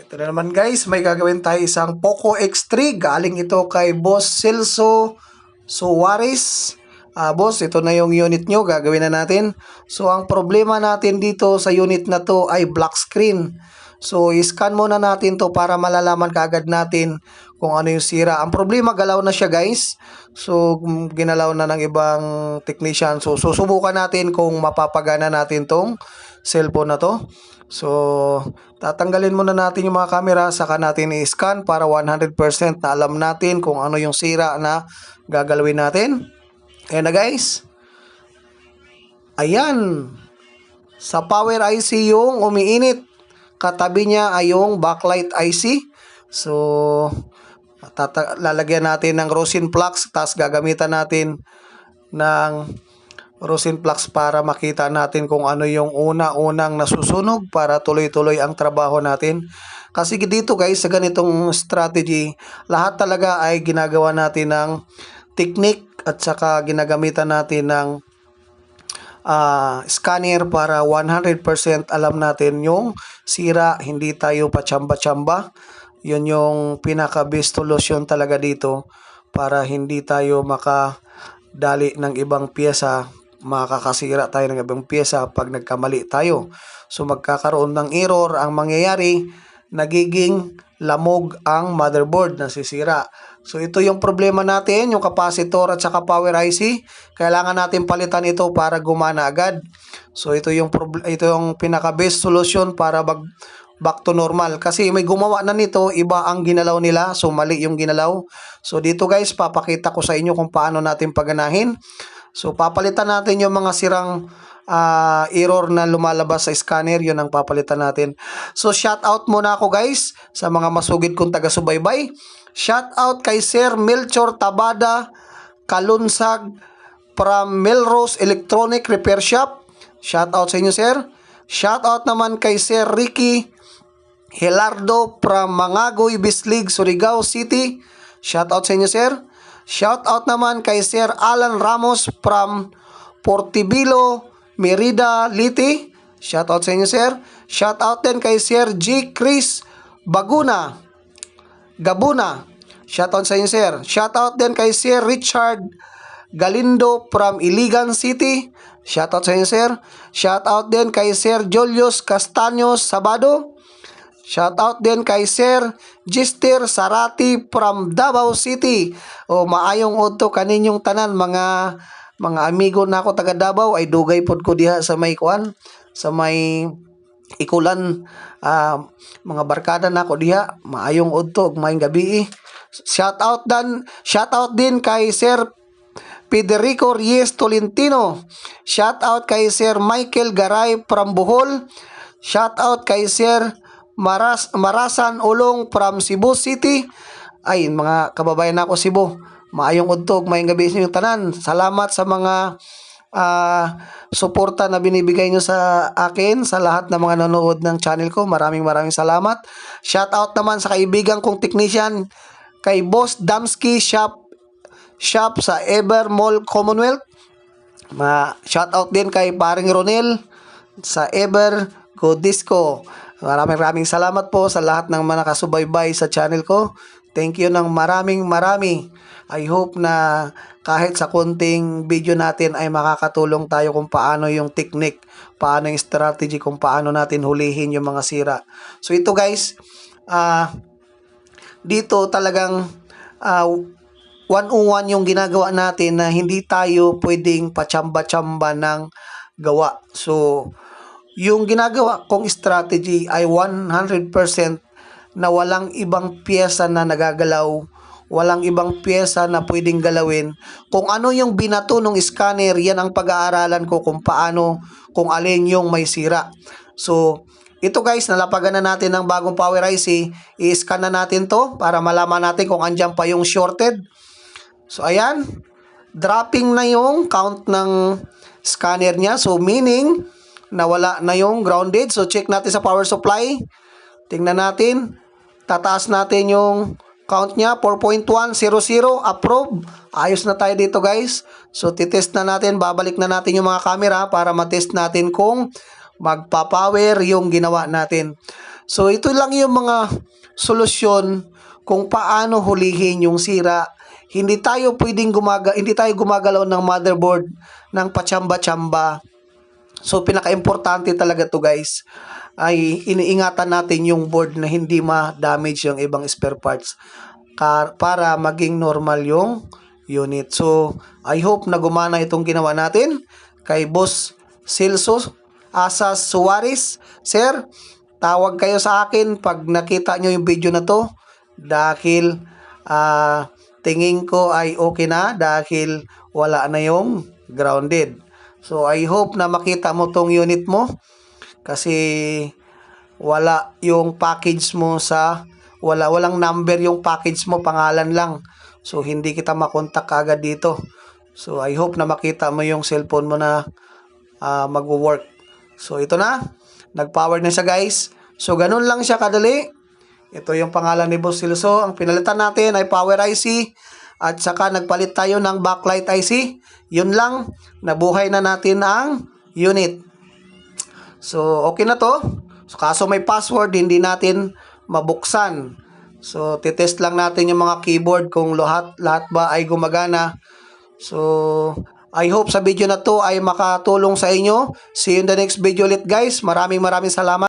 Ito na naman guys, may gagawin tayo isang Poco X3. Galing ito kay Boss Celso Suarez. Boss, ito na yung unit nyo, gagawin na natin. So ang problema natin dito sa unit na to ay black screen. So i-scan muna natin to para malalaman kaagad natin kung ano yung sira. Ang problema, galaw na siya guys. So ginalaw na ng ibang technician. So susubukan natin kung mapapagana natin tong cellphone na to. So tatanggalin muna natin yung mga camera, saka natin i-scan para 100% na alam natin kung ano yung sira na gagalawin natin. Ayan na guys. Ayan. Sa power IC yung umiinit. Katabi niya ay yung backlight IC. So lalagyan natin ng rosin flux, tapos gagamitan natin ng rosin flux para makita natin kung ano yung unang nasusunog para tuloy-tuloy ang trabaho natin. Kasi dito guys, sa ganitong strategy, lahat talaga ay ginagawa natin ng technique at saka ginagamitan natin ng scanner para 100% alam natin yung sira, hindi tayo pachamba-chamba. Yun yung pinaka-best solution talaga dito para hindi tayo makadali ng ibang pyesa, makakasira tayo ng ibang pyesa pag nagkamali tayo. So magkakaroon ng error, ang mangyayari, nagiging lamog ang motherboard, nasisira. So ito yung problema natin, yung capacitor at saka power IC. Kailangan natin palitan ito para gumana agad. So ito yung pinaka best solution para back to normal. Kasi may gumawa na nito, iba ang ginalaw nila. So mali yung ginalaw. So dito guys, papakita ko sa inyo kung paano natin paganahin. So papalitan natin yung mga sirang error na lumalabas sa scanner, yun ang papalitan natin. So shout out muna ako guys sa mga masugid kong taga-subaybay. Shout out kay Sir Melchor Tabada Kalunsag from Melrose Electronic Repair Shop. Shout out sa inyo sir. Shout out naman kay Sir Ricky Hilardo from Mangagoy Bislig, Surigao City. Shout out sa inyo sir. Shout out naman kay Sir Alan Ramos from Portibilo, Merida, Liti. Shout out sa inyo sir. Shout out din kay Sir G. Chris Gabuna. Shout out sa inyo sir. Shout out din kay Sir Richard Galindo from Iligan City. Shout out sa inyo sir. Shout out din kay Sir Julius Castaños Sabado. Shout out din kay Sir Gister Sarati from Davao City. O maayong udto kaninyong tanan mga amigo na ako taga Davao, ay dugay pod ko diha sa may kuan, sa may ikulan, mga barkada na ako diha. Maayong udto, maayong gabi. Shout out din kay Sir Federico Reyes Tolentino. Shout out kay Sir Michael Garay from Bohol. Shout out kay Sir Marasan Ulong from Cebu City. Ay, mga kababayan na ako Cebu, maayong udtog, maayong gabi sa inyong tanan. Salamat sa mga suporta na binibigay nyo sa akin, sa lahat ng mga nanonood ng channel ko. Maraming salamat. Shout out naman sa kaibigan kong technician, kay Boss Damski Shop sa Ever Mall Commonwealth. Shout out din kay Paring Ronel sa Ever Go Disco. Maraming salamat po sa lahat ng mga nakasubaybay sa channel ko. Thank you ng marami. I hope na kahit sa konting video natin ay makakatulong tayo kung paano yung technique, paano yung strategy, kung paano natin hulihin yung mga sira. So ito guys, dito talagang 101 yung ginagawa natin, na hindi tayo pwedeng pachamba-chamba ng gawa. So yung ginagawa kong strategy ay 100% na walang ibang piyesa na nagagalaw, walang ibang piyesa na pwedeng galawin. Kung ano yung binato ng scanner, yan ang pag-aaralan ko kung paano, kung alin yung may sira. So ito guys, nalapagan na natin ng bagong power IC. I-scan na natin to para malaman natin kung andyan pa yung shorted. So ayan, dropping na yung count ng scanner niya. So meaning, nawala na yung grounded. So check natin sa power supply. Tingnan natin. Tataas natin yung count niya. 4.100. Approve. Ayos na tayo dito guys. So titest na natin. Babalik na natin yung mga camera para matest natin kung magpa-power yung ginawa natin. So ito lang yung mga solusyon kung paano hulihin yung sira. Hindi tayo gumagalaw ng motherboard ng pachamba-chamba. So pinaka-importante talaga to guys ay iniingatan natin yung board na hindi ma-damage yung ibang spare parts para maging normal yung unit. So I hope na gumana itong ginawa natin kay Boss Celso Asas Suarez. Sir, tawag kayo sa akin pag nakita nyo yung video na to dahil tingin ko ay okay na dahil wala na yung grounded. So I hope na makita mo tong unit mo kasi wala yung package mo walang number yung package mo, pangalan lang. So hindi kita makontak agad dito. So I hope na makita mo yung cellphone mo na magwo-work. So ito na, nag-power na siya guys. So ganun lang siya kadali. Ito yung pangalan ni Boss Celso. Ang pinalitan natin ay power IC at saka nagpalit tayo ng backlight IC. Yun lang, nabuhay na natin ang unit. So okay na to. So, kaso may password, hindi natin mabuksan. So titest lang natin yung mga keyboard kung lahat ba ay gumagana. So I hope sa video na to ay makatulong sa inyo. See you in the next video ulit guys. Maraming salamat.